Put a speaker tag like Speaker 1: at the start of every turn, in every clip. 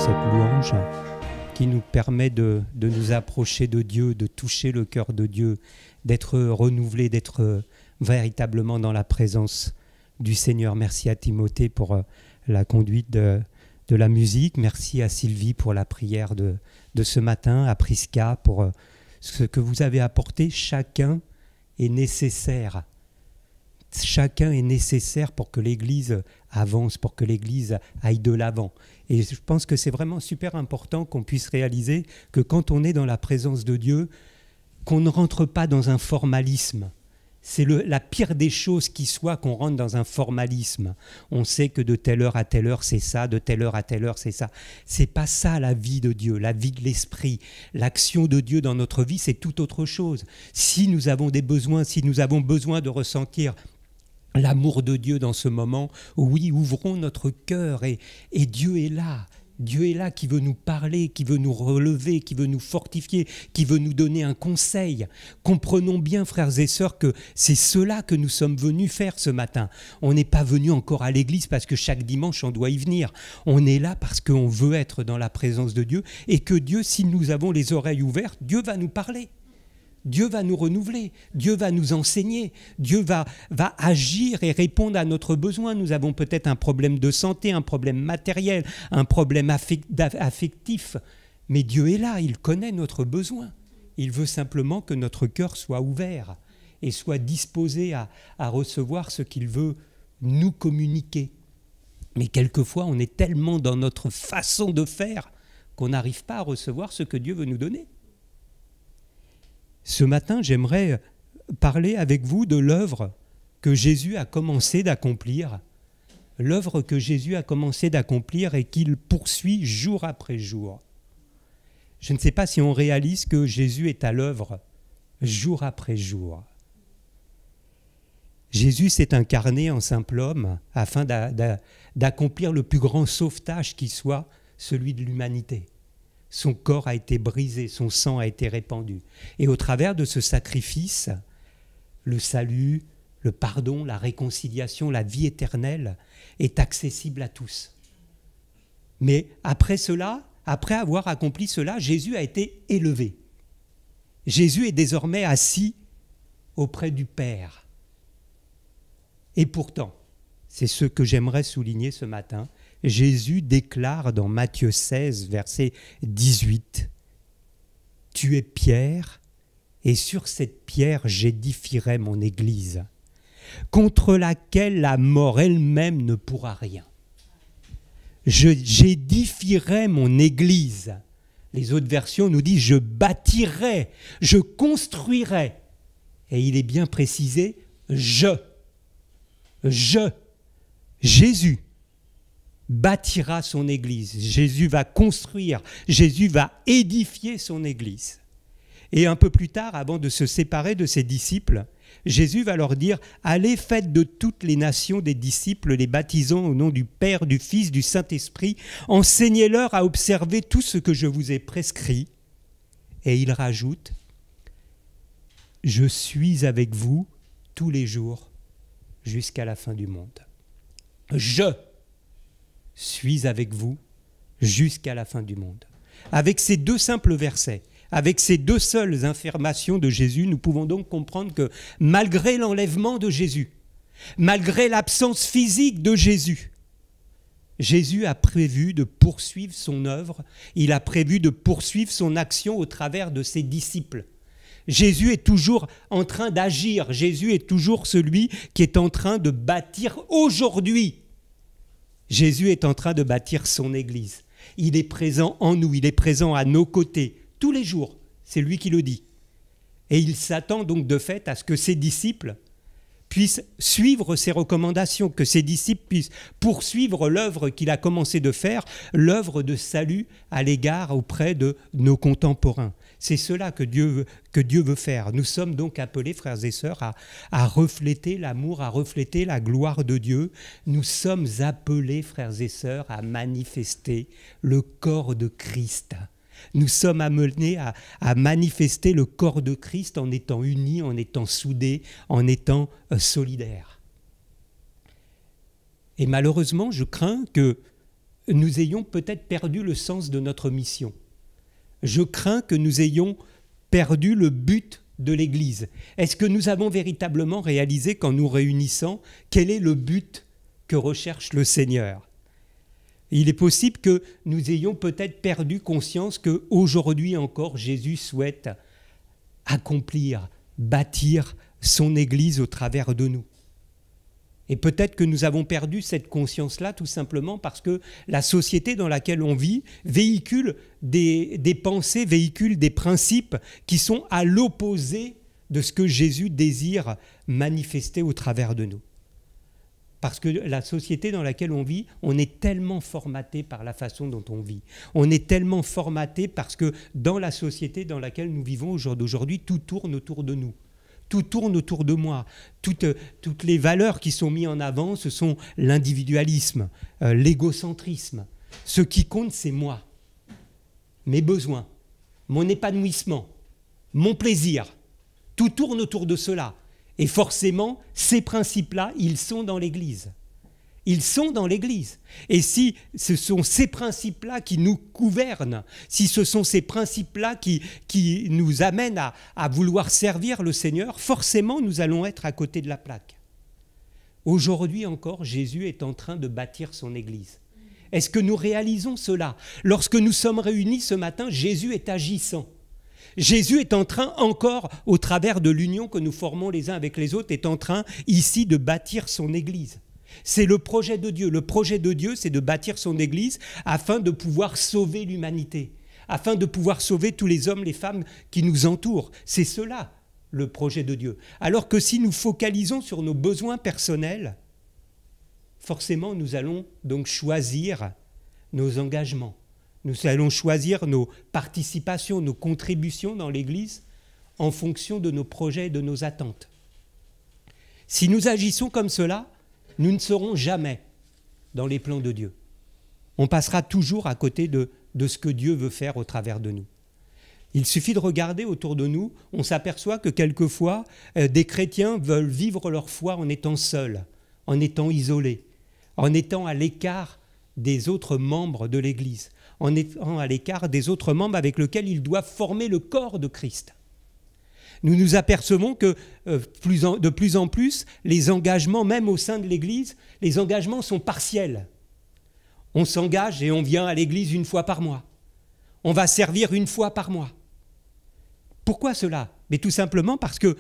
Speaker 1: cette louange qui nous permet de nous approcher de Dieu, de toucher le cœur de Dieu, d'être renouvelé, d'être véritablement dans la présence du Seigneur. Merci à Timothée pour la conduite de la musique. Merci à Sylvie pour la prière de ce matin, à Prisca pour ce que vous avez apporté. Chacun est nécessaire. Chacun est nécessaire pour que l'Église avance, pour que l'Église aille de l'avant. Et je pense que c'est vraiment super important qu'on puisse réaliser que quand on est dans la présence de Dieu, qu'on ne rentre pas dans un formalisme. C'est la pire des choses qui soit qu'on rentre dans un formalisme. On sait que de telle heure à telle heure c'est ça, de telle heure à telle heure c'est ça. C'est pas ça la vie de Dieu, la vie de l'esprit. L'action de Dieu dans notre vie, c'est tout autre chose. Si nous avons des besoins, si nous avons besoin de ressentir l'amour de Dieu dans ce moment, oui, ouvrons notre cœur et Dieu est là. Dieu est là qui veut nous parler, qui veut nous relever, qui veut nous fortifier, qui veut nous donner un conseil. Comprenons bien, frères et sœurs, que c'est cela que nous sommes venus faire ce matin. On n'est pas venu encore à l'église parce que chaque dimanche on doit y venir. On est là parce qu'on veut être dans la présence de Dieu et que Dieu, si nous avons les oreilles ouvertes, Dieu va nous parler. Dieu va nous renouveler, Dieu va nous enseigner, Dieu va agir et répondre à notre besoin. Nous avons peut-être un problème de santé, un problème matériel, un problème affectif, mais Dieu est là, il connaît notre besoin. Il veut simplement que notre cœur soit ouvert et soit disposé à recevoir ce qu'il veut nous communiquer. Mais quelquefois, on est tellement dans notre façon de faire qu'on n'arrive pas à recevoir ce que Dieu veut nous donner. Ce matin, j'aimerais parler avec vous de l'œuvre que Jésus a commencé d'accomplir, l'œuvre que Jésus a commencé d'accomplir et qu'il poursuit jour après jour. Je ne sais pas si on réalise que Jésus est à l'œuvre jour après jour. Jésus s'est incarné en simple homme afin d'accomplir le plus grand sauvetage qui soit, celui de l'humanité. Son corps a été brisé, son sang a été répandu. Et au travers de ce sacrifice, le salut, le pardon, la réconciliation, la vie éternelle est accessible à tous. Mais après cela, après avoir accompli cela, Jésus a été élevé. Jésus est désormais assis auprès du Père. Et pourtant, c'est ce que j'aimerais souligner ce matin, Jésus déclare dans Matthieu 16, verset 18, « Tu es Pierre, et sur cette pierre j'édifierai mon Église, contre laquelle la mort elle-même ne pourra rien. J'édifierai mon Église. » Les autres versions nous disent « Je bâtirai, je construirai. » Et il est bien précisé « Jésus bâtira son Église. Jésus va construire, Jésus va édifier son Église. » Et un peu plus tard, avant de se séparer de ses disciples, Jésus va leur dire « Allez, faites de toutes les nations des disciples, les baptisant au nom du Père, du Fils, du Saint-Esprit, enseignez-leur à observer tout ce que je vous ai prescrit. » Et il rajoute « Je suis avec vous tous les jours jusqu'à la fin du monde. » Je suis avec vous jusqu'à la fin du monde. Avec ces deux simples versets, avec ces deux seules affirmations de Jésus, nous pouvons donc comprendre que malgré l'enlèvement de Jésus, malgré l'absence physique de Jésus, Jésus a prévu de poursuivre son œuvre, il a prévu de poursuivre son action au travers de ses disciples. Jésus est toujours en train d'agir, Jésus est toujours celui qui est en train de bâtir aujourd'hui. Jésus est en train de bâtir son Église. Il est présent en nous, il est présent à nos côtés, tous les jours. C'est lui qui le dit. Et il s'attend donc de fait à ce que ses disciples puissent suivre ses recommandations, que ses disciples puissent poursuivre l'œuvre qu'il a commencé de faire, l'œuvre de salut à l'égard auprès de nos contemporains. C'est cela que Dieu veut faire. Nous sommes donc appelés, frères et sœurs, à refléter l'amour, à refléter la gloire de Dieu. Nous sommes appelés, frères et sœurs, à manifester le corps de Christ. Nous sommes amenés à manifester le corps de Christ en étant unis, en étant soudés, en étant solidaires. Et malheureusement, je crains que nous ayons peut-être perdu le sens de notre mission. Je crains que nous ayons perdu le but de l'Église. Est-ce que nous avons véritablement réalisé, qu'en nous réunissant, quel est le but que recherche le Seigneur ? Il est possible que nous ayons peut-être perdu conscience qu'aujourd'hui encore, Jésus souhaite accomplir, bâtir son Église au travers de nous. Et peut-être que nous avons perdu cette conscience-là tout simplement parce que la société dans laquelle on vit véhicule des pensées, véhicule des principes qui sont à l'opposé de ce que Jésus désire manifester au travers de nous. Parce que la société dans laquelle on vit, on est tellement formaté par la façon dont on vit. On est tellement formaté parce que dans la société dans laquelle nous vivons aujourd'hui, tout tourne autour de nous. Tout tourne autour de moi. Toutes les valeurs qui sont mises en avant, ce sont l'individualisme, l'égocentrisme. Ce qui compte, c'est moi, mes besoins, mon épanouissement, mon plaisir. Tout tourne autour de cela. Et forcément, ces principes-là, ils sont dans l'Église. Ils sont dans l'Église. Et si ce sont ces principes-là qui nous gouvernent, si ce sont ces principes-là qui nous amènent à vouloir servir le Seigneur, forcément, nous allons être à côté de la plaque. Aujourd'hui encore, Jésus est en train de bâtir son Église. Est-ce que nous réalisons cela? Lorsque nous sommes réunis ce matin, Jésus est agissant. Jésus est en train encore, au travers de l'union que nous formons les uns avec les autres, est en train ici de bâtir son Église. C'est le projet de Dieu. Le projet de Dieu, c'est de bâtir son Église afin de pouvoir sauver l'humanité, afin de pouvoir sauver tous les hommes, les femmes qui nous entourent. C'est cela, le projet de Dieu. Alors que si nous focalisons sur nos besoins personnels, forcément, nous allons donc choisir nos engagements. Nous allons choisir nos participations, nos contributions dans l'Église en fonction de nos projets et de nos attentes. Si nous agissons comme cela, nous ne serons jamais dans les plans de Dieu. On passera toujours à côté de ce que Dieu veut faire au travers de nous. Il suffit de regarder autour de nous, on s'aperçoit que quelquefois, des chrétiens veulent vivre leur foi en étant seuls, en étant isolés, en étant à l'écart des autres membres de l'Église, en étant à l'écart des autres membres avec lesquels ils doivent former le corps de Christ. Nous nous apercevons que de plus en plus, les engagements, même au sein de l'Église, les engagements sont partiels. On s'engage et on vient à l'Église une fois par mois. On va servir une fois par mois. Pourquoi cela? Mais tout simplement parce que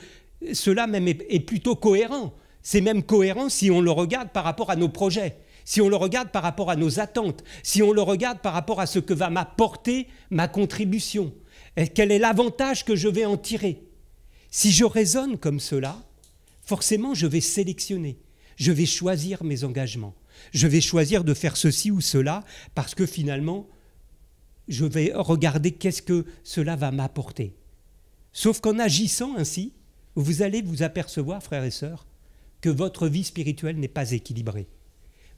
Speaker 1: cela même est plutôt cohérent. C'est même cohérent si on le regarde par rapport à nos projets, si on le regarde par rapport à nos attentes, si on le regarde par rapport à ce que va m'apporter ma contribution. Et quel est l'avantage que je vais en tirer? Si je raisonne comme cela, forcément je vais sélectionner, je vais choisir mes engagements, je vais choisir de faire ceci ou cela parce que finalement, je vais regarder qu'est-ce que cela va m'apporter. Sauf qu'en agissant ainsi, vous allez vous apercevoir, frères et sœurs, que votre vie spirituelle n'est pas équilibrée.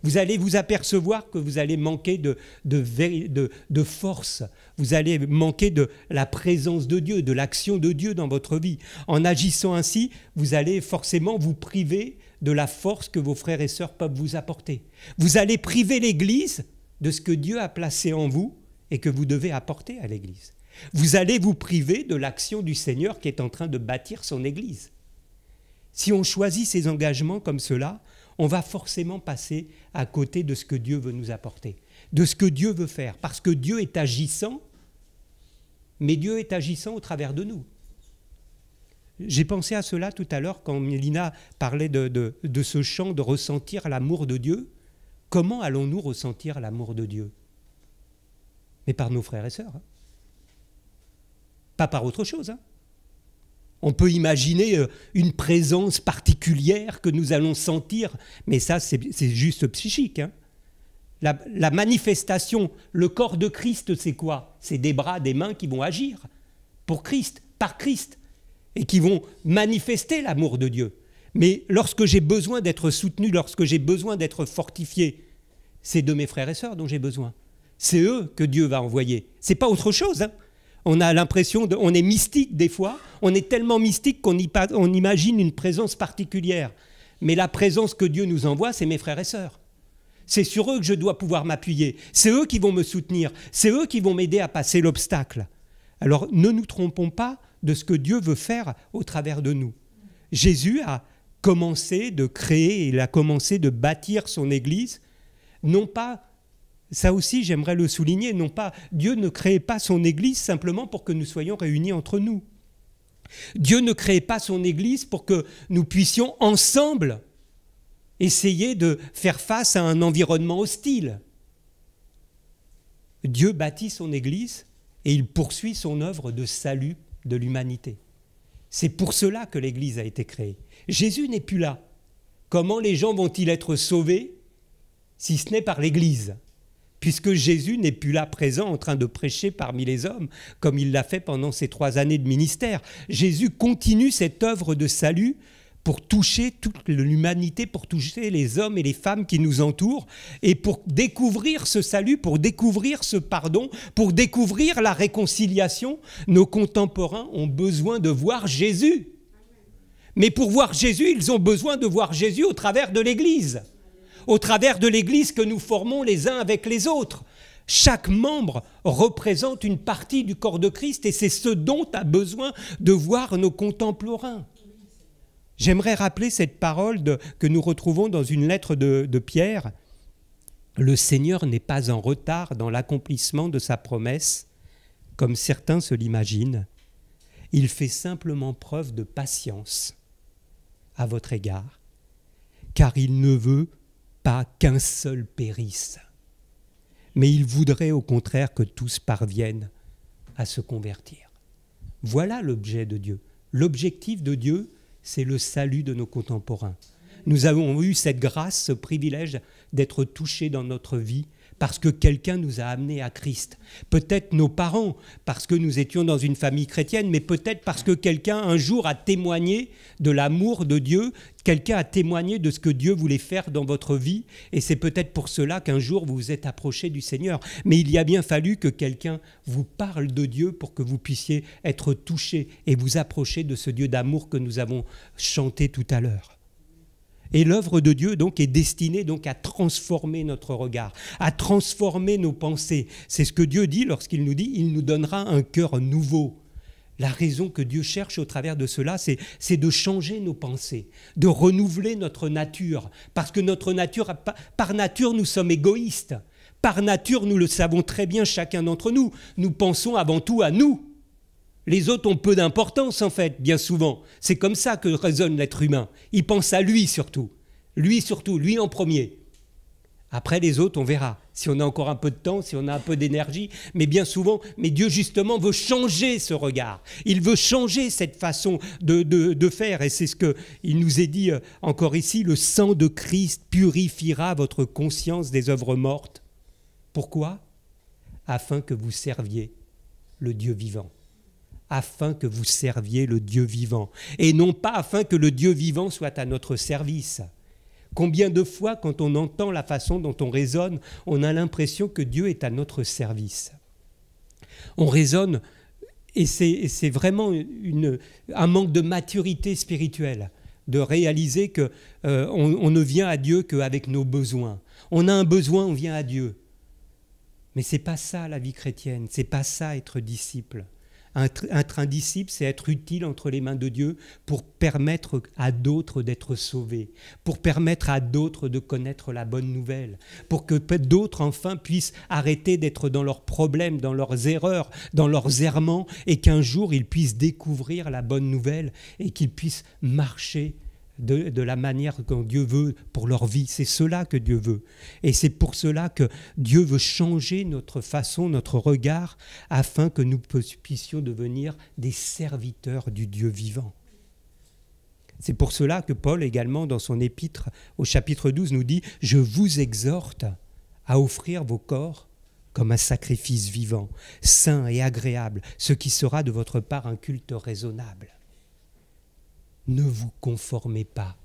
Speaker 1: Vous allez vous apercevoir que vous allez manquer de force, vous allez manquer de la présence de Dieu, de l'action de Dieu dans votre vie. En agissant ainsi, vous allez forcément vous priver de la force que vos frères et sœurs peuvent vous apporter. Vous allez priver l'Église de ce que Dieu a placé en vous et que vous devez apporter à l'Église. Vous allez vous priver de l'action du Seigneur qui est en train de bâtir son Église. Si on choisit ces engagements comme cela, on va forcément passer à côté de ce que Dieu veut nous apporter, de ce que Dieu veut faire, parce que Dieu est agissant, mais Dieu est agissant au travers de nous. J'ai pensé à cela tout à l'heure quand Mélina parlait de ce chant de ressentir l'amour de Dieu. Comment allons-nous ressentir l'amour de Dieu? Mais par nos frères et sœurs, hein. Pas par autre chose, hein. On peut imaginer une présence particulière que nous allons sentir, mais ça, c'est juste psychique, hein. La manifestation, le corps de Christ, c'est quoi? C'est des bras, des mains qui vont agir pour Christ, par Christ, et qui vont manifester l'amour de Dieu. Mais lorsque j'ai besoin d'être soutenu, lorsque j'ai besoin d'être fortifié, c'est de mes frères et sœurs dont j'ai besoin. C'est eux que Dieu va envoyer. C'est pas autre chose, hein. On a l'impression, on est mystique des fois, on est tellement mystique qu'on imagine une présence particulière. Mais la présence que Dieu nous envoie, c'est mes frères et sœurs. C'est sur eux que je dois pouvoir m'appuyer. C'est eux qui vont me soutenir. C'est eux qui vont m'aider à passer l'obstacle. Alors ne nous trompons pas de ce que Dieu veut faire au travers de nous. Jésus a commencé de créer, il a commencé de bâtir son Église, non pas, ça aussi j'aimerais le souligner, non pas, Dieu ne créait pas son Église simplement pour que nous soyons réunis entre nous. Dieu ne créait pas son Église pour que nous puissions ensemble essayer de faire face à un environnement hostile. Dieu bâtit son Église et il poursuit son œuvre de salut de l'humanité. C'est pour cela que l'Église a été créée. Jésus n'est plus là. Comment les gens vont-ils être sauvés si ce n'est par l'Église ? Puisque Jésus n'est plus là présent en train de prêcher parmi les hommes, comme il l'a fait pendant ses 3 années de ministère. Jésus continue cette œuvre de salut pour toucher toute l'humanité, pour toucher les hommes et les femmes qui nous entourent, et pour découvrir ce salut, pour découvrir ce pardon, pour découvrir la réconciliation. Nos contemporains ont besoin de voir Jésus. Mais pour voir Jésus, ils ont besoin de voir Jésus au travers de l'Église. Au travers de l'Église que nous formons les uns avec les autres. Chaque membre représente une partie du corps de Christ et c'est ce dont a besoin de voir nos contemporains. J'aimerais rappeler cette parole que nous retrouvons dans une lettre de Pierre. Le Seigneur n'est pas en retard dans l'accomplissement de sa promesse, comme certains se l'imaginent. Il fait simplement preuve de patience à votre égard, car il ne veut pas qu'un seul périsse, mais il voudrait au contraire que tous parviennent à se convertir. Voilà l'objet de Dieu. L'objectif de Dieu, c'est le salut de nos contemporains. Nous avons eu cette grâce, ce privilège d'être touchés dans notre vie parce que quelqu'un nous a amenés à Christ. Peut-être nos parents, parce que nous étions dans une famille chrétienne, mais peut-être parce que quelqu'un un jour a témoigné de l'amour de Dieu, quelqu'un a témoigné de ce que Dieu voulait faire dans votre vie, et c'est peut-être pour cela qu'un jour vous vous êtes approché du Seigneur. Mais il y a bien fallu que quelqu'un vous parle de Dieu pour que vous puissiez être touchés et vous approcher de ce Dieu d'amour que nous avons chanté tout à l'heure. Et l'œuvre de Dieu donc est destinée donc à transformer notre regard, à transformer nos pensées. C'est ce que Dieu dit lorsqu'il nous dit « Il nous donnera un cœur nouveau ». La raison que Dieu cherche au travers de cela, c'est de changer nos pensées, de renouveler notre nature. Parce que notre nature, par nature, nous sommes égoïstes. Par nature, nous le savons très bien chacun d'entre nous. Nous pensons avant tout à nous. Les autres ont peu d'importance en fait, bien souvent. C'est comme ça que raisonne l'être humain. Il pense à lui surtout, lui en premier. Après les autres, on verra, si on a encore un peu de temps, si on a un peu d'énergie. Mais bien souvent, Dieu justement veut changer ce regard. Il veut changer cette façon de faire. Et c'est ce qu'il nous est dit encore ici, le sang de Christ purifiera votre conscience des œuvres mortes. Pourquoi ? Afin que vous serviez le Dieu vivant. Afin que vous serviez le Dieu vivant, et non pas afin que le Dieu vivant soit à notre service. Combien de fois, quand on entend la façon dont on raisonne, on a l'impression que Dieu est à notre service. On raisonne, et c'est vraiment un manque de maturité spirituelle, de réaliser qu'on ne vient à Dieu qu'avec nos besoins. On a un besoin, on vient à Dieu. Mais ce n'est pas ça la vie chrétienne, ce n'est pas ça être disciple. Être un disciple, c'est être utile entre les mains de Dieu pour permettre à d'autres d'être sauvés, pour permettre à d'autres de connaître la bonne nouvelle, pour que d'autres enfin puissent arrêter d'être dans leurs problèmes, dans leurs erreurs, dans leurs errements, et qu'un jour ils puissent découvrir la bonne nouvelle et qu'ils puissent marcher de la manière dont Dieu veut pour leur vie. C'est cela que Dieu veut. Et c'est pour cela que Dieu veut changer notre façon, notre regard, afin que nous puissions devenir des serviteurs du Dieu vivant. C'est pour cela que Paul, également, dans son épître, au chapitre 12, nous dit « Je vous exhorte à offrir vos corps comme un sacrifice vivant, saint et agréable, ce qui sera de votre part un culte raisonnable. » Ne vous conformez pas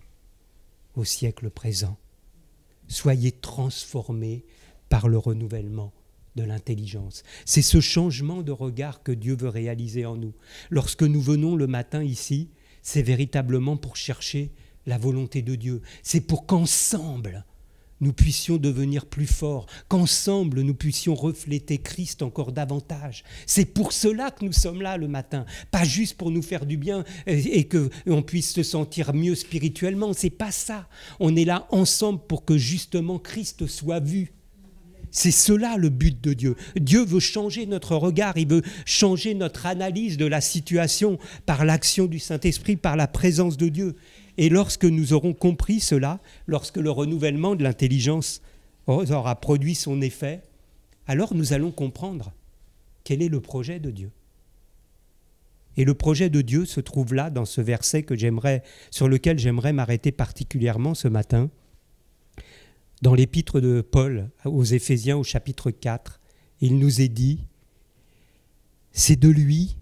Speaker 1: au siècle présent. Soyez transformés par le renouvellement de l'intelligence. C'est ce changement de regard que Dieu veut réaliser en nous. Lorsque nous venons le matin ici, c'est véritablement pour chercher la volonté de Dieu. C'est pour qu'ensemble, nous puissions devenir plus forts, qu'ensemble nous puissions refléter Christ encore davantage. C'est pour cela que nous sommes là le matin, pas juste pour nous faire du bien et qu'on puisse se sentir mieux spirituellement, c'est pas ça. On est là ensemble pour que justement Christ soit vu. C'est cela le but de Dieu. Dieu veut changer notre regard, il veut changer notre analyse de la situation par l'action du Saint-Esprit, par la présence de Dieu. Et lorsque nous aurons compris cela, lorsque le renouvellement de l'intelligence aura produit son effet, alors nous allons comprendre quel est le projet de Dieu. Et le projet de Dieu se trouve là, dans ce verset sur lequel j'aimerais m'arrêter particulièrement ce matin. Dans l'épître de Paul aux Éphésiens au chapitre 4, il nous est dit « C'est de lui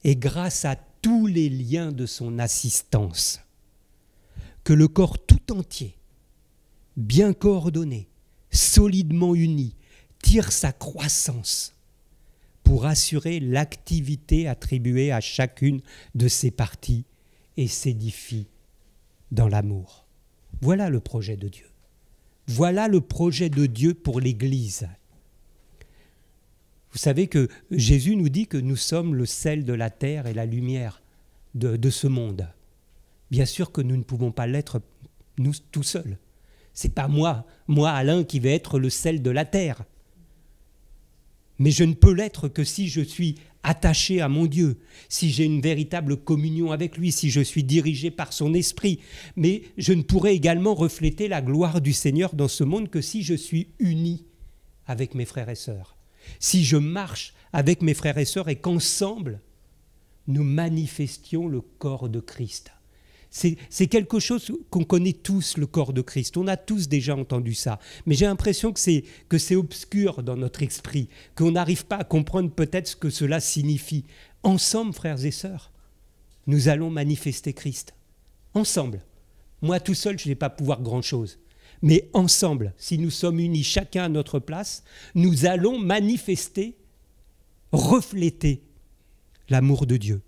Speaker 1: et grâce à tous les liens de son assistance que le corps tout entier, bien coordonné, solidement uni, tire sa croissance pour assurer l'activité attribuée à chacune de ses parties et s'édifie dans l'amour. » Voilà le projet de Dieu. Voilà le projet de Dieu pour l'Église. Vous savez que Jésus nous dit que nous sommes le sel de la terre et la lumière de ce monde. Bien sûr que nous ne pouvons pas l'être nous tout seuls. Ce n'est pas moi Alain, qui vais être le sel de la terre. Mais je ne peux l'être que si je suis attaché à mon Dieu, si j'ai une véritable communion avec lui, si je suis dirigé par son esprit. Mais je ne pourrai également refléter la gloire du Seigneur dans ce monde que si je suis uni avec mes frères et sœurs. Si je marche avec mes frères et sœurs et qu'ensemble, nous manifestions le corps de Christ. C'est quelque chose qu'on connaît tous, le corps de Christ. On a tous déjà entendu ça. Mais j'ai l'impression que c'est obscur dans notre esprit, qu'on n'arrive pas à comprendre peut-être ce que cela signifie. Ensemble, frères et sœurs, nous allons manifester Christ. Ensemble. Moi, tout seul, je ne vais pas pouvoir grand-chose. Mais ensemble, si nous sommes unis, chacun à notre place, nous allons manifester, refléter l'amour de Dieu.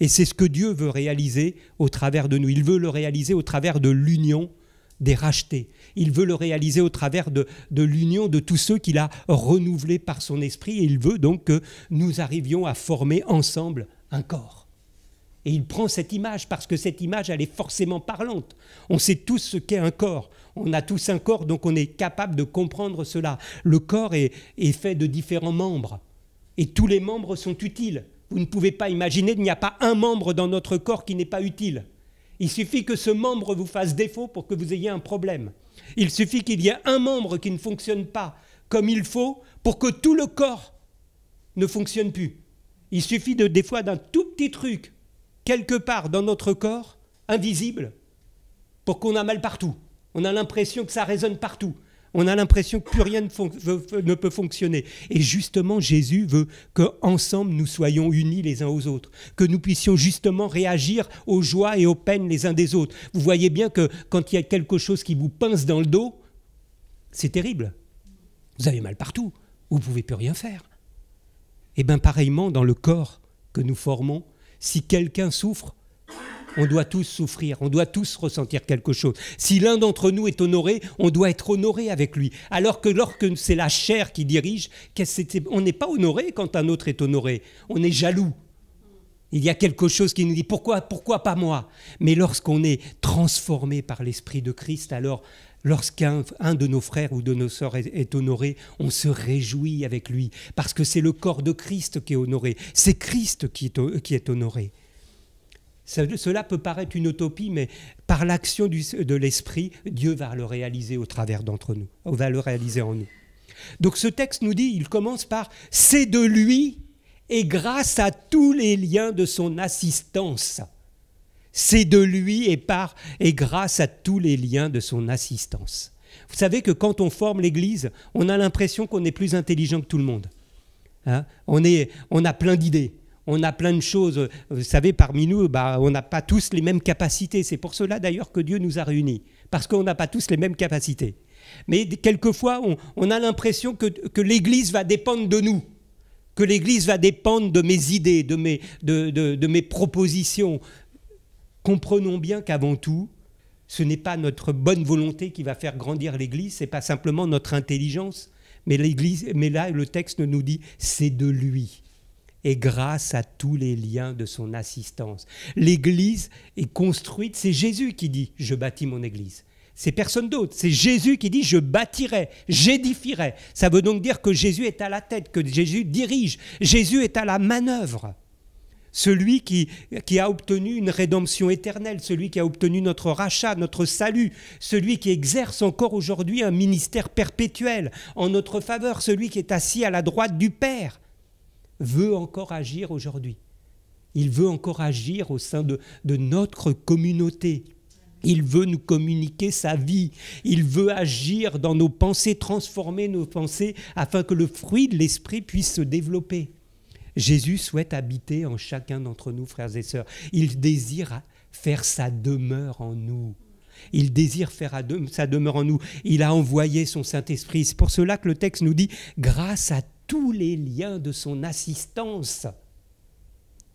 Speaker 1: Et c'est ce que Dieu veut réaliser au travers de nous. Il veut le réaliser au travers de l'union des rachetés. Il veut le réaliser au travers de l'union de tous ceux qu'il a renouvelés par son esprit. Et il veut donc que nous arrivions à former ensemble un corps. Et il prend cette image parce que cette image, elle est forcément parlante. On sait tous ce qu'est un corps. On a tous un corps, donc on est capable de comprendre cela. Le corps est fait de différents membres. Et tous les membres sont utiles. Vous ne pouvez pas imaginer qu'il n'y a pas un membre dans notre corps qui n'est pas utile. Il suffit que ce membre vous fasse défaut pour que vous ayez un problème. Il suffit qu'il y ait un membre qui ne fonctionne pas comme il faut pour que tout le corps ne fonctionne plus. Il suffit des fois d'un tout petit truc, quelque part dans notre corps, invisible, pour qu'on a mal partout. On a l'impression que ça résonne partout. On a l'impression que plus rien ne peut fonctionner. Et justement, Jésus veut qu'ensemble, nous soyons unis les uns aux autres, que nous puissions justement réagir aux joies et aux peines les uns des autres. Vous voyez bien que quand il y a quelque chose qui vous pince dans le dos, c'est terrible. Vous avez mal partout, vous ne pouvez plus rien faire. Et bien pareillement, dans le corps que nous formons, si quelqu'un souffre, on doit tous souffrir, on doit tous ressentir quelque chose. Si l'un d'entre nous est honoré, on doit être honoré avec lui. Alors que lorsque c'est la chair qui dirige, on n'est pas honoré quand un autre est honoré. On est jaloux. Il y a quelque chose qui nous dit « pourquoi pas moi ?» Mais lorsqu'on est transformé par l'Esprit de Christ, alors lorsqu'un de nos frères ou de nos sœurs est honoré, on se réjouit avec lui. Parce que c'est le corps de Christ qui est honoré. C'est Christ qui est honoré. Cela peut paraître une utopie, mais par l'action de l'Esprit, Dieu va le réaliser au travers d'entre nous, va le réaliser en nous. Donc ce texte nous dit, il commence par « c'est de lui et grâce à tous les liens de son assistance ». C'est de lui et grâce à tous les liens de son assistance. Vous savez que quand on forme l'Église, on a l'impression qu'on est plus intelligent que tout le monde. Hein? On a plein d'idées. On a plein de choses, vous savez, parmi nous, on n'a pas tous les mêmes capacités. C'est pour cela d'ailleurs que Dieu nous a réunis, parce qu'on n'a pas tous les mêmes capacités. Mais quelquefois, on a l'impression que l'Église va dépendre de nous, que l'Église va dépendre de mes idées, de mes propositions. Comprenons bien qu'avant tout, Ce n'est pas notre bonne volonté qui va faire grandir l'Église, ce n'est pas simplement notre intelligence, mais là, le texte nous dit, c'est de lui. Et grâce à tous les liens de son assistance. L'Église est construite, c'est Jésus qui dit « je bâtis mon Église ». C'est personne d'autre, c'est Jésus qui dit « je bâtirai, j'édifierai ». Ça veut donc dire que Jésus est à la tête, que Jésus dirige, Jésus est à la manœuvre. Celui qui a obtenu une rédemption éternelle, celui qui a obtenu notre rachat, notre salut, celui qui exerce encore aujourd'hui un ministère perpétuel en notre faveur, celui qui est assis à la droite du Père, veut encore agir aujourd'hui. Il veut encore agir au sein de notre communauté. Il veut nous communiquer sa vie. Il veut agir dans nos pensées, transformer nos pensées afin que le fruit de l'esprit puisse se développer. Jésus souhaite habiter en chacun d'entre nous, frères et sœurs. Il désire faire sa demeure en nous. Il désire faire sa demeure en nous. Il a envoyé son Saint-Esprit. C'est pour cela que le texte nous dit « grâce à tous les liens de son assistance ».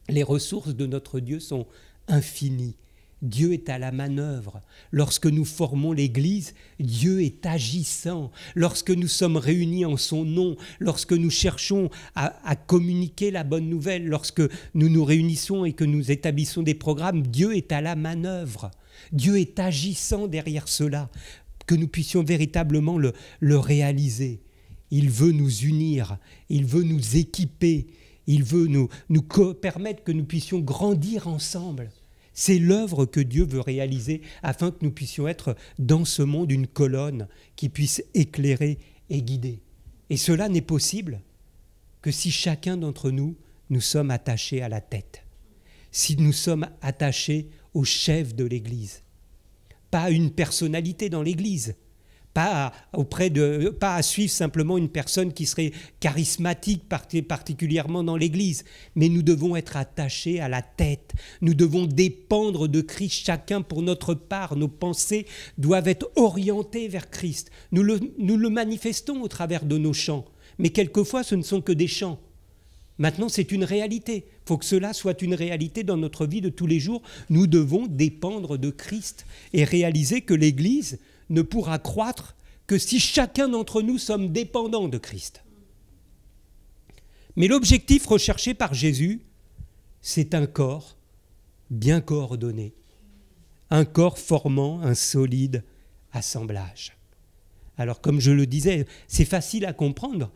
Speaker 1: Les ressources de notre Dieu sont infinies. Dieu est à la manœuvre. Lorsque nous formons l'Église, Dieu est agissant. Lorsque nous sommes réunis en son nom, lorsque nous cherchons à communiquer la bonne nouvelle, lorsque nous nous réunissons et que nous établissons des programmes, Dieu est à la manœuvre. Dieu est agissant derrière cela, que nous puissions véritablement le réaliser. Il veut nous unir, il veut nous équiper, il veut nous permettre que nous puissions grandir ensemble. C'est l'œuvre que Dieu veut réaliser afin que nous puissions être dans ce monde une colonne qui puisse éclairer et guider. Et cela n'est possible que si chacun d'entre nous, nous sommes attachés à la tête, si nous sommes attachés au chef de l'Église, pas à une personnalité dans l'Église, pas à suivre simplement une personne qui serait charismatique particulièrement dans l'Église, mais nous devons être attachés à la tête. Nous devons dépendre de Christ, chacun pour notre part. Nos pensées doivent être orientées vers Christ. Nous le manifestons au travers de nos chants, mais quelquefois ce ne sont que des chants. Maintenant, c'est une réalité. Il faut que cela soit une réalité dans notre vie de tous les jours. Nous devons dépendre de Christ et réaliser que l'Église ne pourra croître que si chacun d'entre nous sommes dépendants de Christ. Mais l'objectif recherché par Jésus, c'est un corps bien coordonné, un corps formant un solide assemblage. Alors, comme je le disais, c'est facile à comprendre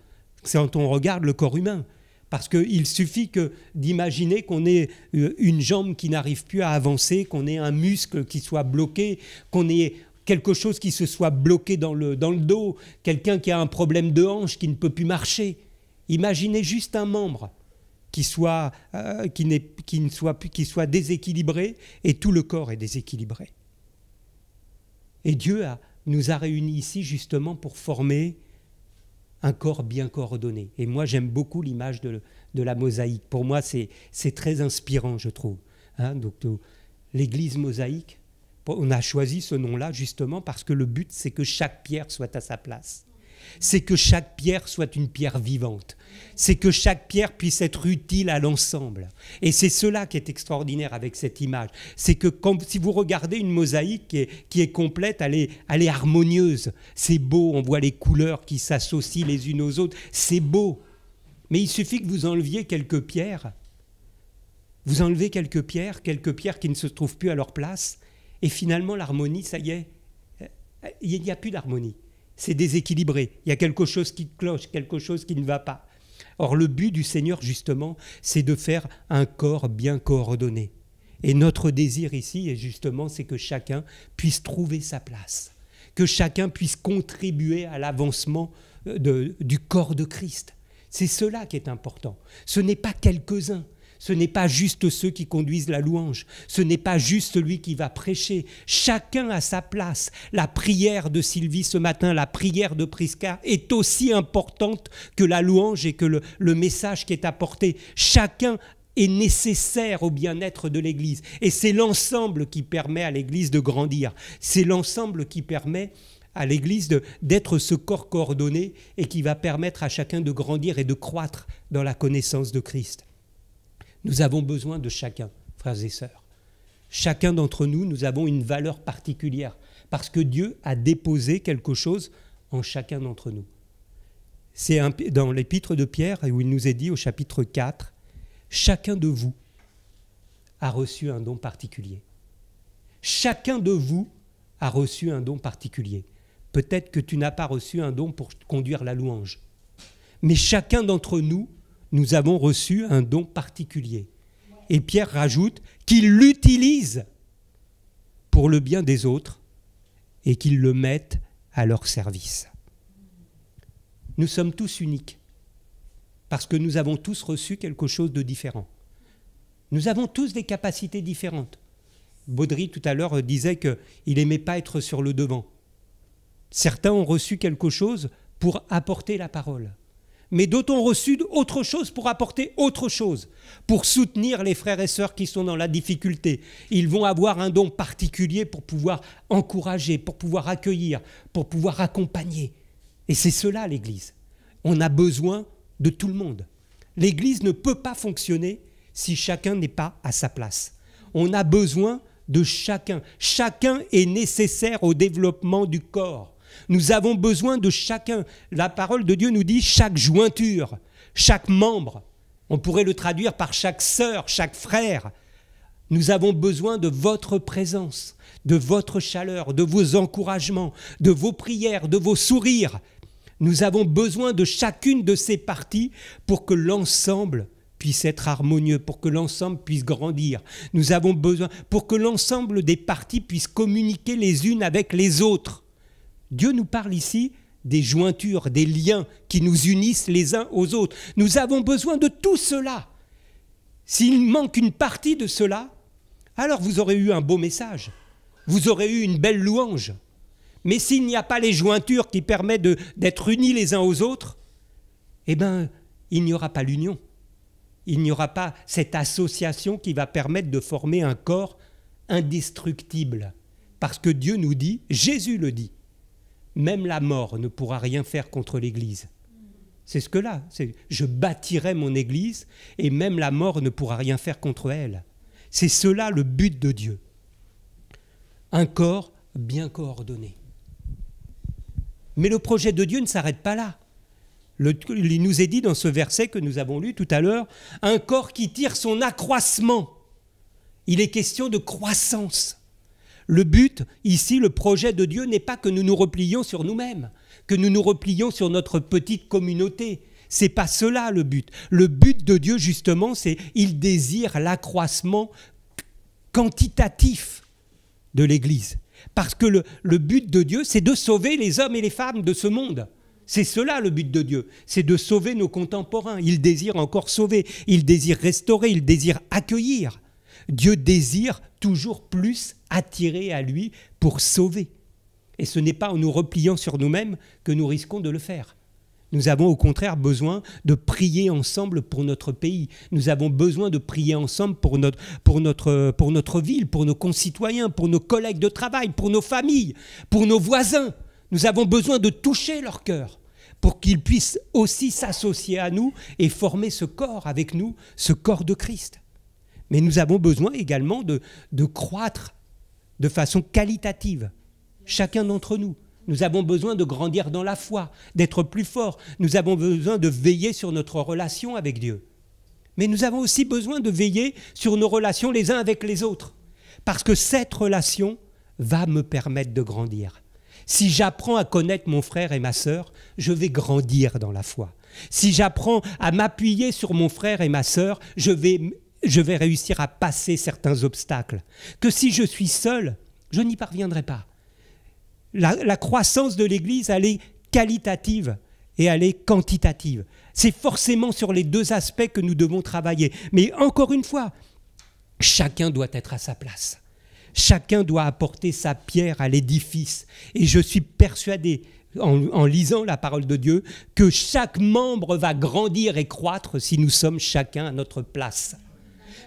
Speaker 1: quand on regarde le corps humain, parce qu'il suffit d'imaginer qu'on ait une jambe qui n'arrive plus à avancer, qu'on ait un muscle qui soit bloqué, qu'on ait quelque chose qui se soit bloqué dans le dos, quelqu'un qui a un problème de hanche, qui ne peut plus marcher. Imaginez juste un membre qui soit déséquilibré et tout le corps est déséquilibré. Et Dieu nous a réunis ici justement pour former un corps bien coordonné. Et moi, j'aime beaucoup l'image de la mosaïque. Pour moi, c'est très inspirant, je trouve. Donc, l'Église mosaïque, on a choisi ce nom-là justement parce que le but, c'est que chaque pierre soit à sa place. C'est que chaque pierre soit une pierre vivante. C'est que chaque pierre puisse être utile à l'ensemble. Et c'est cela qui est extraordinaire avec cette image. C'est que si vous regardez une mosaïque qui est complète, elle est harmonieuse. C'est beau, on voit les couleurs qui s'associent les unes aux autres. C'est beau. Mais il suffit que vous enleviez quelques pierres. Vous enlevez quelques pierres qui ne se trouvent plus à leur place. Et finalement, l'harmonie, ça y est, il n'y a plus d'harmonie. C'est déséquilibré. Il y a quelque chose qui cloche, quelque chose qui ne va pas. Or, le but du Seigneur, justement, c'est de faire un corps bien coordonné. Et notre désir ici, justement, c'est que chacun puisse trouver sa place, que chacun puisse contribuer à l'avancement du corps de Christ. C'est cela qui est important. Ce n'est pas quelques-uns. Ce n'est pas juste ceux qui conduisent la louange. Ce n'est pas juste celui qui va prêcher. Chacun a sa place. La prière de Sylvie ce matin, la prière de Prisca est aussi importante que la louange et que le message qui est apporté. Chacun est nécessaire au bien-être de l'Église. Et c'est l'ensemble qui permet à l'Église de grandir. C'est l'ensemble qui permet à l'Église d'être ce corps coordonné et qui va permettre à chacun de grandir et de croître dans la connaissance de Christ. Nous avons besoin de chacun, frères et sœurs. Chacun d'entre nous, nous avons une valeur particulière parce que Dieu a déposé quelque chose en chacun d'entre nous. C'est dans l'épître de Pierre où il nous est dit au chapitre 4, « Chacun de vous a reçu un don particulier. » Chacun de vous a reçu un don particulier. Peut-être que tu n'as pas reçu un don pour conduire la louange. Mais chacun d'entre nous, nous avons reçu un don particulier. Et Pierre rajoute qu'il l'utilise pour le bien des autres et qu'il le mette à leur service. Nous sommes tous uniques parce que nous avons tous reçu quelque chose de différent. Nous avons tous des capacités différentes. Baudry, tout à l'heure, disait qu'il n'aimait pas être sur le devant. Certains ont reçu quelque chose pour apporter la parole. Mais d'autres ont reçu autre chose pour apporter autre chose, pour soutenir les frères et sœurs qui sont dans la difficulté. Ils vont avoir un don particulier pour pouvoir encourager, pour pouvoir accueillir, pour pouvoir accompagner. Et c'est cela l'Église. On a besoin de tout le monde. L'Église ne peut pas fonctionner si chacun n'est pas à sa place. On a besoin de chacun. Chacun est nécessaire au développement du corps. Nous avons besoin de chacun. La parole de Dieu nous dit chaque jointure, chaque membre. On pourrait le traduire par chaque sœur, chaque frère. Nous avons besoin de votre présence, de votre chaleur, de vos encouragements, de vos prières, de vos sourires. Nous avons besoin de chacune de ces parties pour que l'ensemble puisse être harmonieux, pour que l'ensemble puisse grandir. Nous avons besoin pour que l'ensemble des parties puissent communiquer les unes avec les autres. Dieu nous parle ici des jointures, des liens qui nous unissent les uns aux autres. Nous avons besoin de tout cela. S'il manque une partie de cela, alors vous aurez eu un beau message. Vous aurez eu une belle louange. Mais s'il n'y a pas les jointures qui permettent d'être unis les uns aux autres, eh bien, il n'y aura pas l'union. Il n'y aura pas cette association qui va permettre de former un corps indestructible. Parce que Dieu nous dit, Jésus le dit, même la mort ne pourra rien faire contre l'Église. C'est ce que là, je bâtirai mon Église et même la mort ne pourra rien faire contre elle. C'est cela le but de Dieu. Un corps bien coordonné. Mais le projet de Dieu ne s'arrête pas là. Il nous est dit dans ce verset que nous avons lu tout à l'heure, un corps qui tire son accroissement. Il est question de croissance. Le but, ici, le projet de Dieu n'est pas que nous nous replions sur nous-mêmes, que nous nous replions sur notre petite communauté. Ce n'est pas cela le but. Le but de Dieu, justement, c'est qu'il désire l'accroissement quantitatif de l'Église. Parce que le but de Dieu, c'est de sauver les hommes et les femmes de ce monde. C'est cela le but de Dieu, c'est de sauver nos contemporains. Il désire encore sauver, il désire restaurer, il désire accueillir. Dieu désire toujours plus attirer à lui pour sauver. Et ce n'est pas en nous repliant sur nous-mêmes que nous risquons de le faire. Nous avons au contraire besoin de prier ensemble pour notre pays. Nous avons besoin de prier ensemble pour notre ville, pour nos concitoyens, pour nos collègues de travail, pour nos familles, pour nos voisins. Nous avons besoin de toucher leur cœur pour qu'ils puissent aussi s'associer à nous et former ce corps avec nous, ce corps de Christ. Mais nous avons besoin également de croître de façon qualitative, chacun d'entre nous. Nous avons besoin de grandir dans la foi, d'être plus forts. Nous avons besoin de veiller sur notre relation avec Dieu. Mais nous avons aussi besoin de veiller sur nos relations les uns avec les autres. Parce que cette relation va me permettre de grandir. Si j'apprends à connaître mon frère et ma sœur, je vais grandir dans la foi. Si j'apprends à m'appuyer sur mon frère et ma sœur, je vais réussir à passer certains obstacles. Que si je suis seul, je n'y parviendrai pas. La croissance de l'Église, elle est qualitative et elle est quantitative. C'est forcément sur les deux aspects que nous devons travailler. Mais encore une fois, chacun doit être à sa place. Chacun doit apporter sa pierre à l'édifice. Et je suis persuadé, en lisant la parole de Dieu, que chaque membre va grandir et croître si nous sommes chacun à notre place.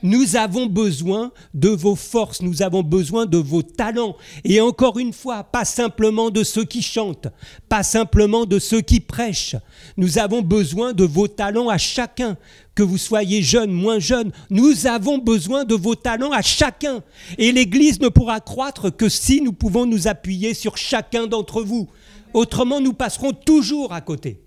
Speaker 1: Nous avons besoin de vos forces, nous avons besoin de vos talents. Et encore une fois, pas simplement de ceux qui chantent, pas simplement de ceux qui prêchent. Nous avons besoin de vos talents à chacun. Que vous soyez jeune, moins jeune, nous avons besoin de vos talents à chacun. Et l'Église ne pourra croître que si nous pouvons nous appuyer sur chacun d'entre vous. Autrement, nous passerons toujours à côté.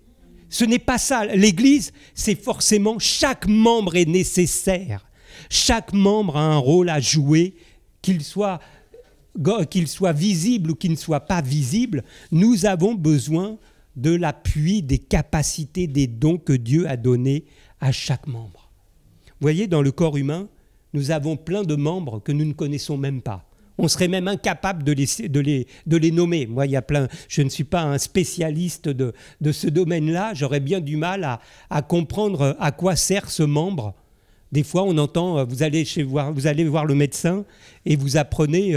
Speaker 1: Ce n'est pas ça. L'Église, c'est forcément chaque membre est nécessaire. Chaque membre a un rôle à jouer, qu'il soit visible ou qu'il ne soit pas visible. Nous avons besoin de l'appui, des capacités, des dons que Dieu a donnés à chaque membre. Vous voyez, dans le corps humain, nous avons plein de membres que nous ne connaissons même pas. On serait même incapable de les nommer. Moi, je ne suis pas un spécialiste de ce domaine-là. J'aurais bien du mal à comprendre à quoi sert ce membre. Des fois, on entend, vous allez voir le médecin et vous apprenez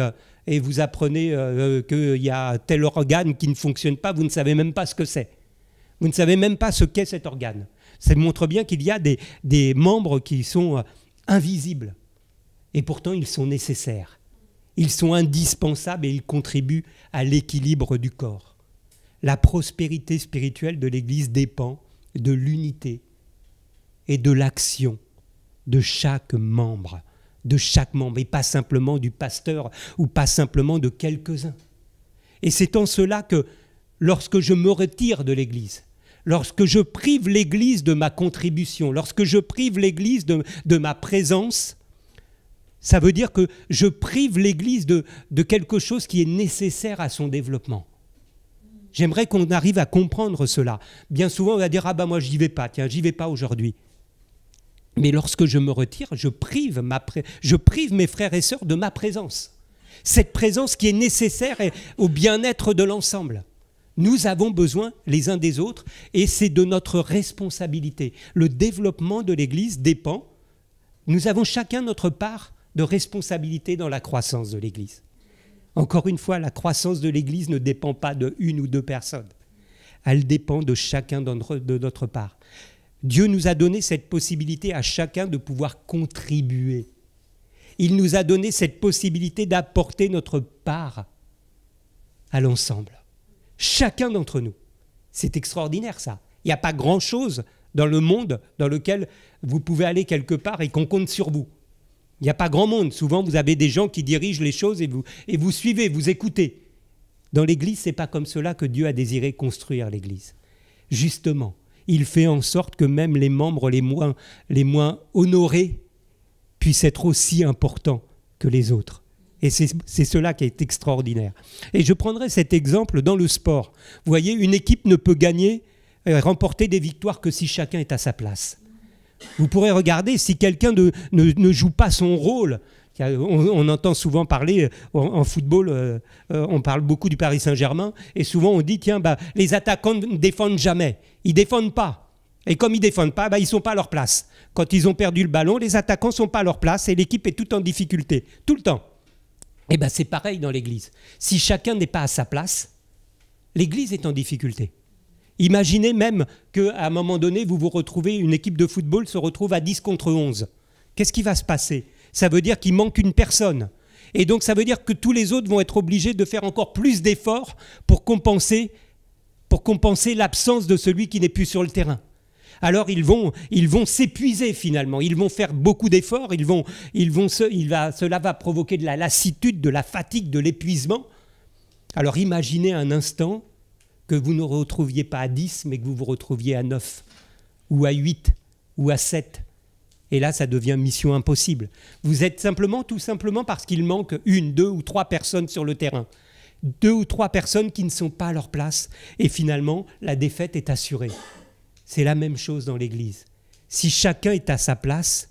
Speaker 1: qu'il y a tel organe qui ne fonctionne pas. Vous ne savez même pas ce que c'est. Vous ne savez même pas ce qu'est cet organe. Ça montre bien qu'il y a des membres qui sont invisibles. Et pourtant, ils sont nécessaires. Ils sont indispensables et ils contribuent à l'équilibre du corps. La prospérité spirituelle de l'Église dépend de l'unité et de l'action de chaque membre, et pas simplement du pasteur ou pas simplement de quelques-uns. Et c'est en cela que lorsque je me retire de l'Église, lorsque je prive l'Église de ma contribution, lorsque je prive l'Église de ma présence, ça veut dire que je prive l'Église de quelque chose qui est nécessaire à son développement. J'aimerais qu'on arrive à comprendre cela. Bien souvent, on va dire « Ah ben moi, j'y vais pas, tiens, j'y vais pas aujourd'hui ». Mais lorsque je me retire, je prive mes frères et sœurs de ma présence. Cette présence qui est nécessaire au bien-être de l'ensemble. Nous avons besoin les uns des autres et c'est de notre responsabilité. Le développement de l'Église dépend. Nous avons chacun notre part de responsabilité dans la croissance de l'Église. Encore une fois, la croissance de l'Église ne dépend pas de une ou deux personnes. Elle dépend de chacun de notre part. Dieu nous a donné cette possibilité à chacun de pouvoir contribuer. Il nous a donné cette possibilité d'apporter notre part à l'ensemble. Chacun d'entre nous. C'est extraordinaire ça. Il n'y a pas grand-chose dans le monde dans lequel vous pouvez aller quelque part et qu'on compte sur vous. Il n'y a pas grand monde. Souvent, vous avez des gens qui dirigent les choses et vous suivez, vous écoutez. Dans l'Église, ce n'est pas comme cela que Dieu a désiré construire l'Église. Justement, il fait en sorte que même les membres les moins honorés puissent être aussi importants que les autres. Et c'est cela qui est extraordinaire. Et je prendrai cet exemple dans le sport. Vous voyez, une équipe ne peut gagner, remporter des victoires que si chacun est à sa place. Vous pourrez regarder si quelqu'un ne joue pas son rôle. On entend souvent parler, en football, on parle beaucoup du Paris Saint-Germain, et souvent on dit, tiens, les attaquants ne défendent jamais. Ils ne défendent pas. Et comme ils ne défendent pas, ils ne sont pas à leur place. Quand ils ont perdu le ballon, les attaquants ne sont pas à leur place et l'équipe est toute en difficulté, tout le temps. Et c'est pareil dans l'Église. Si chacun n'est pas à sa place, l'Église est en difficulté. Imaginez même qu'à un moment donné, vous retrouvez, une équipe de football se retrouve à 10 contre 11. Qu'est-ce qui va se passer ? Ça veut dire qu'il manque une personne. Et donc ça veut dire que tous les autres vont être obligés de faire encore plus d'efforts pour compenser l'absence de celui qui n'est plus sur le terrain. Alors ils vont s'épuiser finalement, ils vont faire beaucoup d'efforts, cela va provoquer de la lassitude, de la fatigue, de l'épuisement. Alors imaginez un instant que vous ne retrouviez pas à 10, mais que vous vous retrouviez à 9, ou à 8, ou à 7. Et là, ça devient mission impossible. Vous êtes tout simplement parce qu'il manque 1, 2 ou 3 personnes sur le terrain. 2 ou 3 personnes qui ne sont pas à leur place. Et finalement, la défaite est assurée. C'est la même chose dans l'Église. Si chacun est à sa place,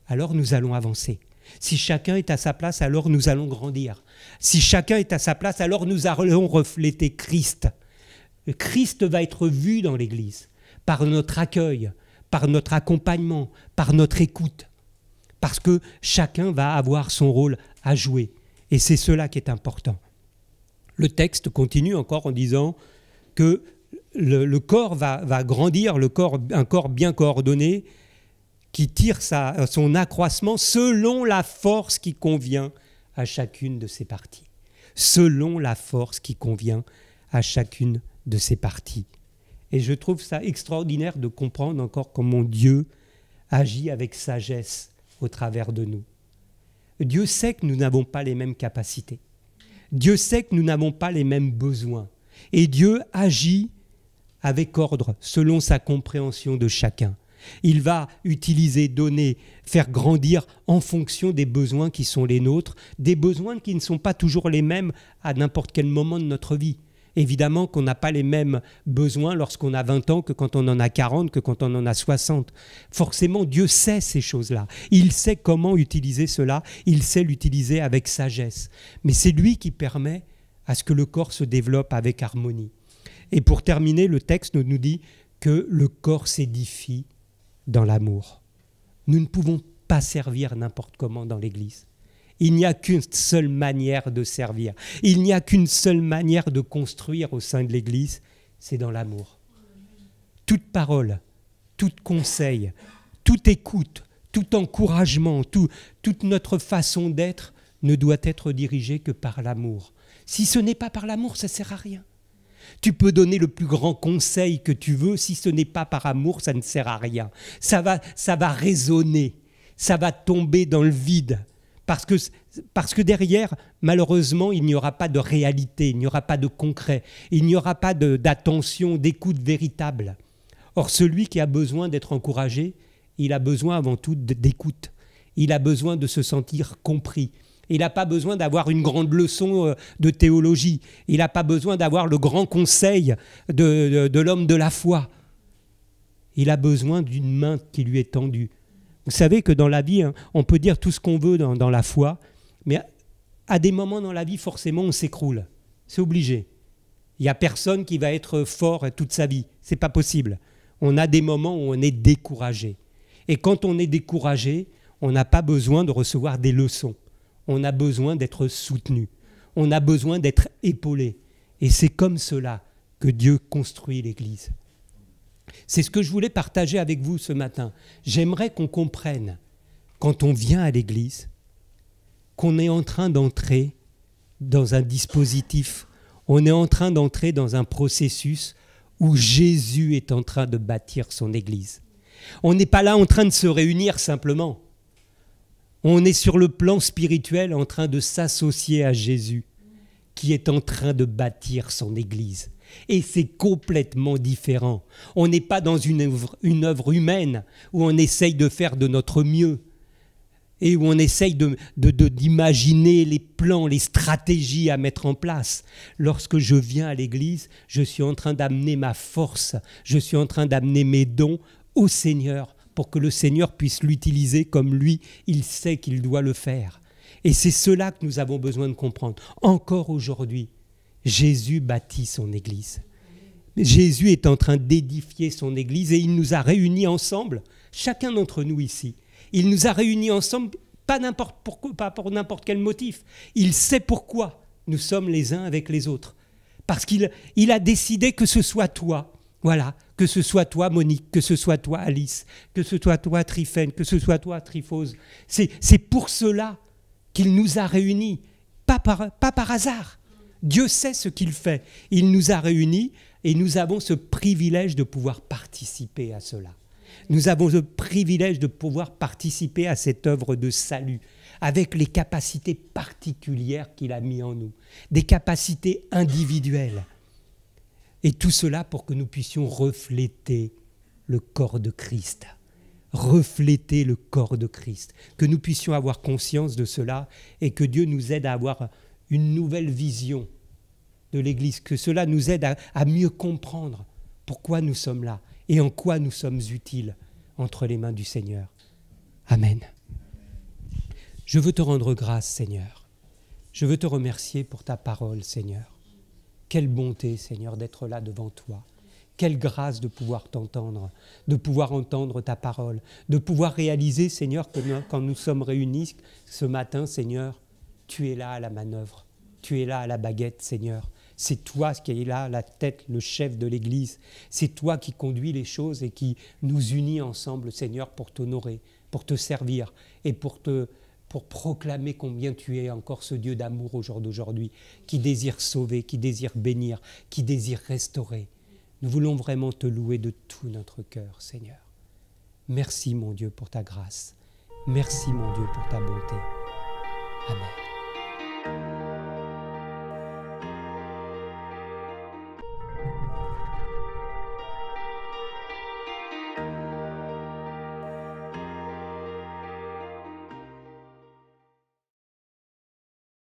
Speaker 1: alors nous allons avancer. Si chacun est à sa place, alors nous allons grandir. Si chacun est à sa place, alors nous allons refléter Christ. Christ va être vu dans l'Église par notre accueil, par notre accompagnement, par notre écoute. Parce que chacun va avoir son rôle à jouer. Et c'est cela qui est important. Le texte continue encore en disant que le corps va grandir, un corps bien coordonné, qui tire son accroissement selon la force qui convient à chacune de ses parties. Selon la force qui convient à chacune de ses parties. Et je trouve ça extraordinaire de comprendre encore comment Dieu agit avec sagesse au travers de nous. Dieu sait que nous n'avons pas les mêmes capacités. Dieu sait que nous n'avons pas les mêmes besoins. Et Dieu agit avec ordre, selon sa compréhension de chacun. Il va utiliser, donner, faire grandir en fonction des besoins qui sont les nôtres, des besoins qui ne sont pas toujours les mêmes à n'importe quel moment de notre vie. Évidemment qu'on n'a pas les mêmes besoins lorsqu'on a 20 ans que quand on en a 40, que quand on en a 60. Forcément, Dieu sait ces choses-là. Il sait comment utiliser cela, il sait l'utiliser avec sagesse. Mais c'est lui qui permet à ce que le corps se développe avec harmonie. Et pour terminer, le texte nous dit que le corps s'édifie dans l'amour. Nous ne pouvons pas servir n'importe comment dans l'Église. Il n'y a qu'une seule manière de servir. Il n'y a qu'une seule manière de construire au sein de l'Église, c'est dans l'amour. Toute parole, tout conseil, toute écoute, tout encouragement, toute notre façon d'être ne doit être dirigée que par l'amour. Si ce n'est pas par l'amour, ça ne sert à rien. Tu peux donner le plus grand conseil que tu veux, si ce n'est pas par amour, ça ne sert à rien. Ça va résonner, ça va tomber dans le vide. Parce que derrière, malheureusement, il n'y aura pas de réalité, il n'y aura pas de concret, il n'y aura pas d'attention, d'écoute véritable. Or, celui qui a besoin d'être encouragé, il a besoin avant tout d'écoute. Il a besoin de se sentir compris. Il n'a pas besoin d'avoir une grande leçon de théologie. Il n'a pas besoin d'avoir le grand conseil de l'homme de la foi. Il a besoin d'une main qui lui est tendue. Vous savez que dans la vie, on peut dire tout ce qu'on veut dans la foi, mais à des moments dans la vie, forcément, on s'écroule. C'est obligé. Il n'y a personne qui va être fort toute sa vie. Ce n'est pas possible. On a des moments où on est découragé. Et quand on est découragé, on n'a pas besoin de recevoir des leçons. On a besoin d'être soutenu. On a besoin d'être épaulé. Et c'est comme cela que Dieu construit l'Église. C'est ce que je voulais partager avec vous ce matin. J'aimerais qu'on comprenne, quand on vient à l'Église, qu'on est en train d'entrer dans un dispositif, on est en train d'entrer dans un processus où Jésus est en train de bâtir son Église. On n'est pas là en train de se réunir simplement. On est sur le plan spirituel en train de s'associer à Jésus, qui est en train de bâtir son Église. Et c'est complètement différent. On n'est pas dans une œuvre humaine où on essaye de faire de notre mieux et où on essaye d'imaginer les plans, les stratégies à mettre en place. Lorsque je viens à l'Église, je suis en train d'amener ma force, je suis en train d'amener mes dons au Seigneur pour que le Seigneur puisse l'utiliser comme lui, il sait qu'il doit le faire. Et c'est cela que nous avons besoin de comprendre. Encore aujourd'hui, Jésus bâtit son Église. Jésus est en train d'édifier son Église et il nous a réunis ensemble, chacun d'entre nous ici. Il nous a réunis ensemble, pas pour n'importe quel motif. Il sait pourquoi nous sommes les uns avec les autres. Parce qu'il a décidé que ce soit toi, voilà, que ce soit toi Monique, que ce soit toi Alice, que ce soit toi Tryphène, que ce soit toi Tryphose. C'est pour cela qu'il nous a réunis, pas par hasard. Dieu sait ce qu'il fait. Il nous a réunis et nous avons ce privilège de pouvoir participer à cela. Nous avons le privilège de pouvoir participer à cette œuvre de salut avec les capacités particulières qu'il a mis en nous, des capacités individuelles. Et tout cela pour que nous puissions refléter le corps de Christ. Refléter le corps de Christ. Que nous puissions avoir conscience de cela et que Dieu nous aide à avoir une nouvelle vision de l'Église, que cela nous aide à mieux comprendre pourquoi nous sommes là et en quoi nous sommes utiles entre les mains du Seigneur. Amen. Je veux te rendre grâce, Seigneur. Je veux te remercier pour ta parole, Seigneur. Quelle bonté, Seigneur, d'être là devant toi. Quelle grâce de pouvoir t'entendre, de pouvoir entendre ta parole, de pouvoir réaliser, Seigneur, que quand nous sommes réunis ce matin, Seigneur, tu es là à la manœuvre, tu es là à la baguette, Seigneur. C'est toi qui es là, la tête, le chef de l'Église. C'est toi qui conduis les choses et qui nous unit ensemble, Seigneur, pour t'honorer, pour te servir et pour proclamer combien tu es encore ce Dieu d'amour au jour d'aujourd'hui, qui désire sauver, qui désire bénir, qui désire restaurer. Nous voulons vraiment te louer de tout notre cœur, Seigneur. Merci, mon Dieu, pour ta grâce. Merci, mon Dieu, pour ta bonté. Amen.